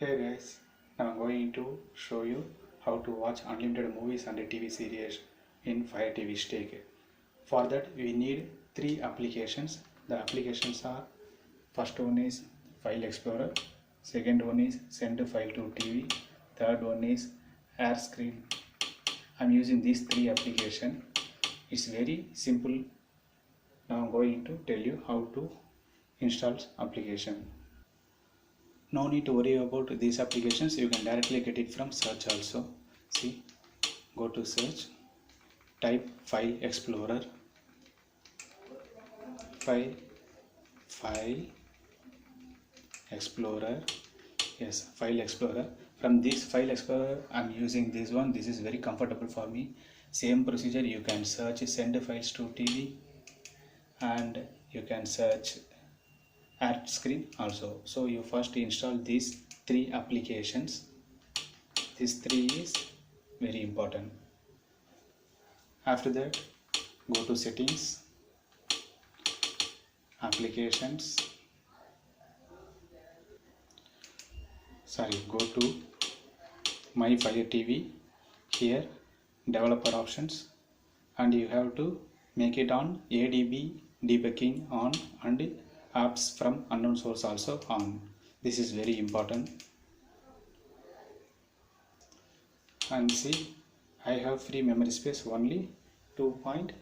Hey guys, now I'm going to show you how to watch unlimited movies and TV series in Fire TV Stick. For that we need three applications. The applications are: first one is File Explorer, second one is Send File to TV, third one is AirScreen. I'm using these three applications. It's very simple. Now I'm going to tell you how to install application. No need to worry about these applications, you can directly get it from search also. See, go to search, type File Explorer, file file explorer. Yes, File Explorer. From this File Explorer I'm using this one. This is very comfortable for me. Same procedure, you can search Send Files to TV and you can search AirScreen also. So you first install these three applications. These three is very important. After that, go to settings, applications, go to my Fire TV. Here developer options, and you have to make it on ADB debugging on and apps from unknown source also on. This is very important. And see, I have free memory space only 2.62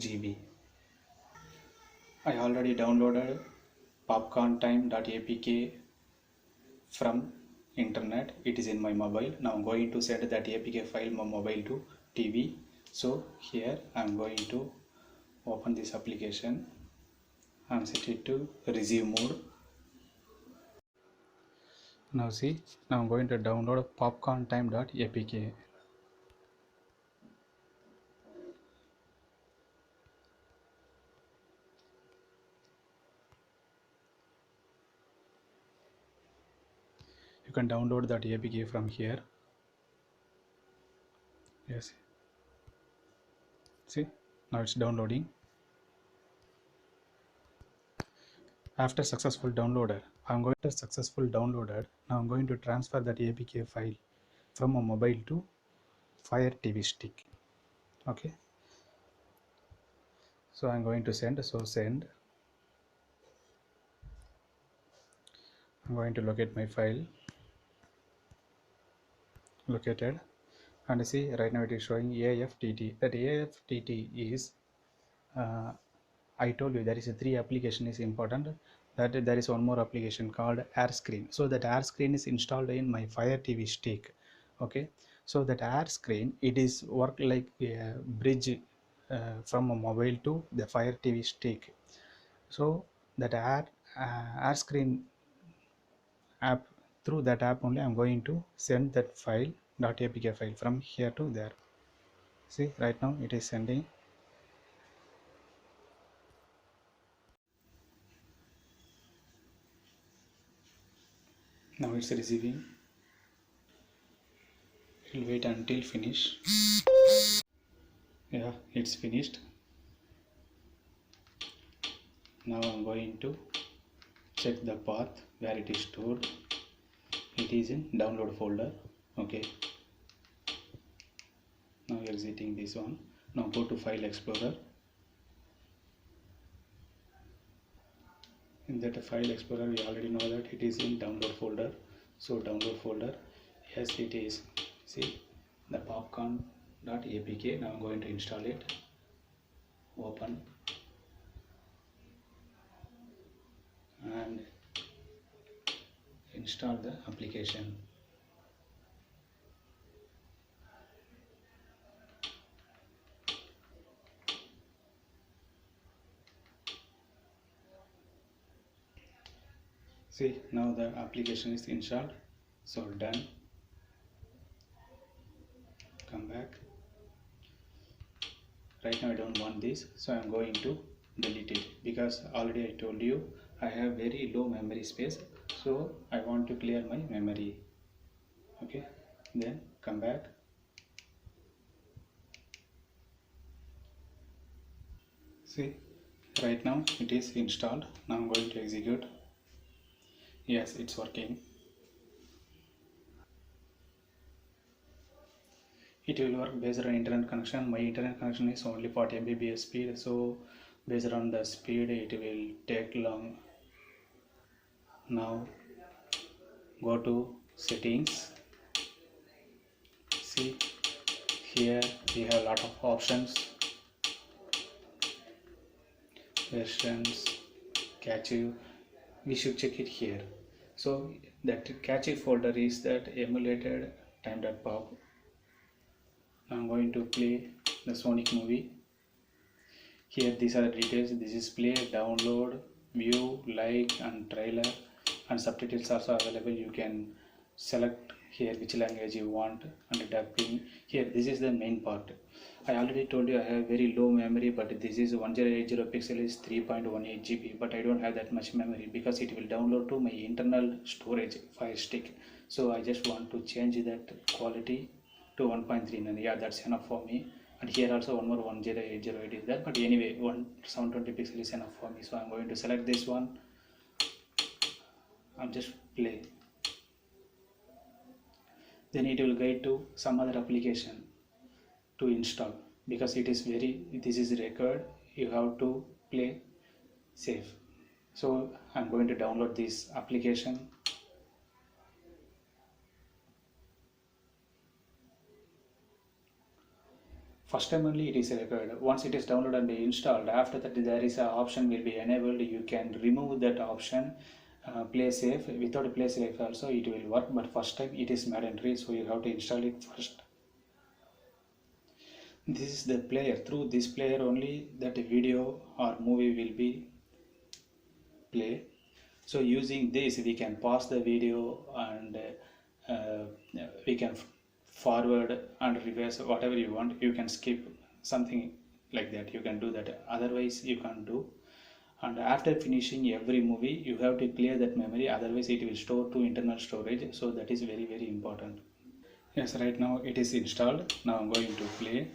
GB. I already downloaded popcorntime.apk from internet. It is in my mobile. Now I'm going to send that APK file my mobile to TV. So here I'm going to open this application and set it to receive mode. Now see, now I'm going to download popcorntime.apk. You can download that APK from here. Yes, see, now it's downloading. After successful downloaded, I'm going to successful downloaded. Now I'm going to transfer that APK file from a mobile to Fire TV Stick. Okay, so I'm going to send. So send. I'm going to locate my file. Located, and see, right now it is showing AFTT. That AFTT is I told you there is a three application is important. That there is one more application called AirScreen. So that AirScreen is installed in my Fire TV Stick. Okay, so that AirScreen, it is work like a bridge from a mobile to the Fire TV Stick. So that AirScreen app, through that app only I'm going to send that file .apk file from here to there. See, right now it is sending. Now it's receiving. It will wait until finish. Yeah, it's finished. Now I'm going to check the path where it is stored. It is in download folder. Okay, now exiting this one. Now go to File Explorer. In that File Explorer we already know that it is in download folder. So download folder, yes it is. See the popcorn.apk. Now I'm going to install it. Open and install the application. See, now the application is installed. So done. Come back. Right now I don't want this, so I'm going to delete it, because already I told you I have very low memory space, so I want to clear my memory. Okay, then come back. See, right now it is installed. Now I'm going to execute. Yes, it's working. it will work based on internet connection. My internet connection is only 40 Mbps speed, so based on the speed it will take long. Now go to settings. See, here we have a lot of options, versions, cache. We should check it here. So that cache folder is that emulated time.pop. I'm going to play the Sonic movie. Here these are the details. This is play, download, view, like and trailer, and subtitles also available. You can select here which language you want and dubbing. Here this is the main part. I already told you I have very low memory, but this is 1080 pixel is 3.18 GB, but I don't have that much memory because it will download to my internal storage fire stick. So I just want to change that quality to 1.39. Yeah, that's enough for me. And here also one more 10808 is there, but anyway 720 pixel is enough for me. So I'm going to select this one. I'm just play. Then it will guide to some other application to install, because it is this is record, you have to play safe. So I'm going to download this application. First time only it is required. Once it is downloaded and installed, after that there is an option will be enabled. You can remove that option, play safe. Without play safe also it will work, but first time it is mandatory, so you have to install it first. This is the player. Through this player only that video or movie will be play. So using this we can pause the video and we can forward and reverse whatever you want. You can skip something like that, you can do that, otherwise you can't do. And after finishing every movie you have to clear that memory, otherwise it will store to internal storage. So that is very important. Yes, right now it is installed. Now I'm going to play.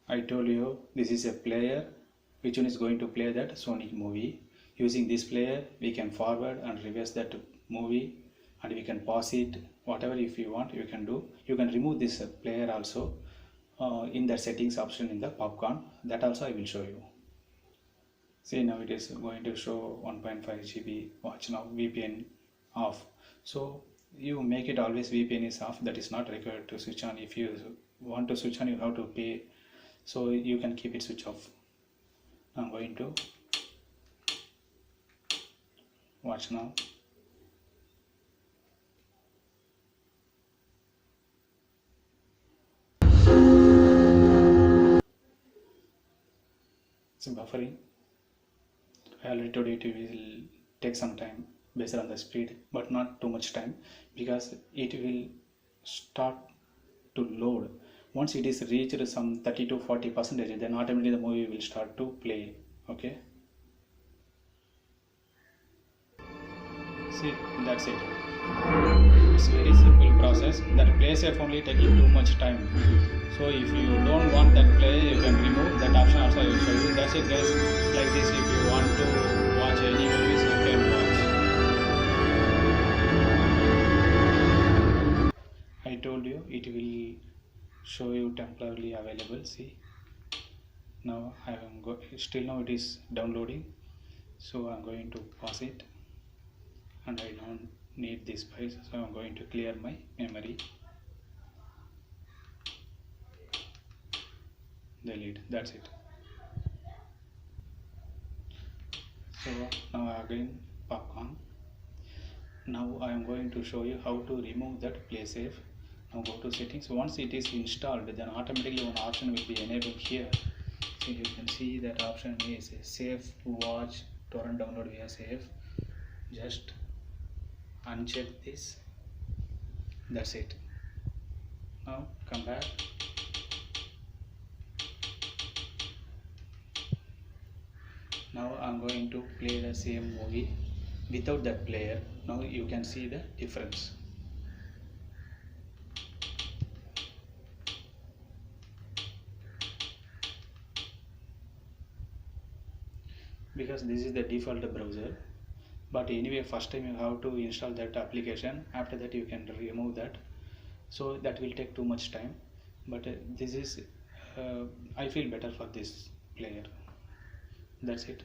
I told you this is a player which one is going to play that Sonic movie. Using this player we can forward and reverse that movie, and we can pause it, whatever if you want you can do. You can remove this player also in the settings option in the popcorn, that also I will show you. See, now it is going to show 1.5 GB. Watch now, VPN off. So you make it always VPN is off, that is not required to switch on. If you want to switch on you have to pay, so you can keep it switch off. I'm going to watch now. It's buffering. I already told you it will take some time based on the speed, but not too much time, because it will start to load. Once it is reached some 30 to 40%, then automatically the movie will start to play. Okay, see, that's it. It's very simple process. That play safe only taking too much time. So if you don't want that play, you can remove that option also. I will show you. That's it, guys. Like this, if you want to watch any movies, you can watch. I told you it will show you temporarily available. See, now I am still now it is downloading, so I'm going to pause it, and I don't need this file, so I'm going to clear my memory. Delete. That's it. So now again popcorn. Now I am going to show you how to remove that play safe. Now go to settings. Once it is installed, then automatically one option will be enabled here. So you can see that option is save, watch, torrent download via save. Just uncheck this. That's it. Now come back. Now I'm going to play the same movie without that player. Now you can see the difference. Because this is the default browser, but anyway first time you have to install that application, after that you can remove that, so that will take too much time. But this is I feel better for this player. That's it.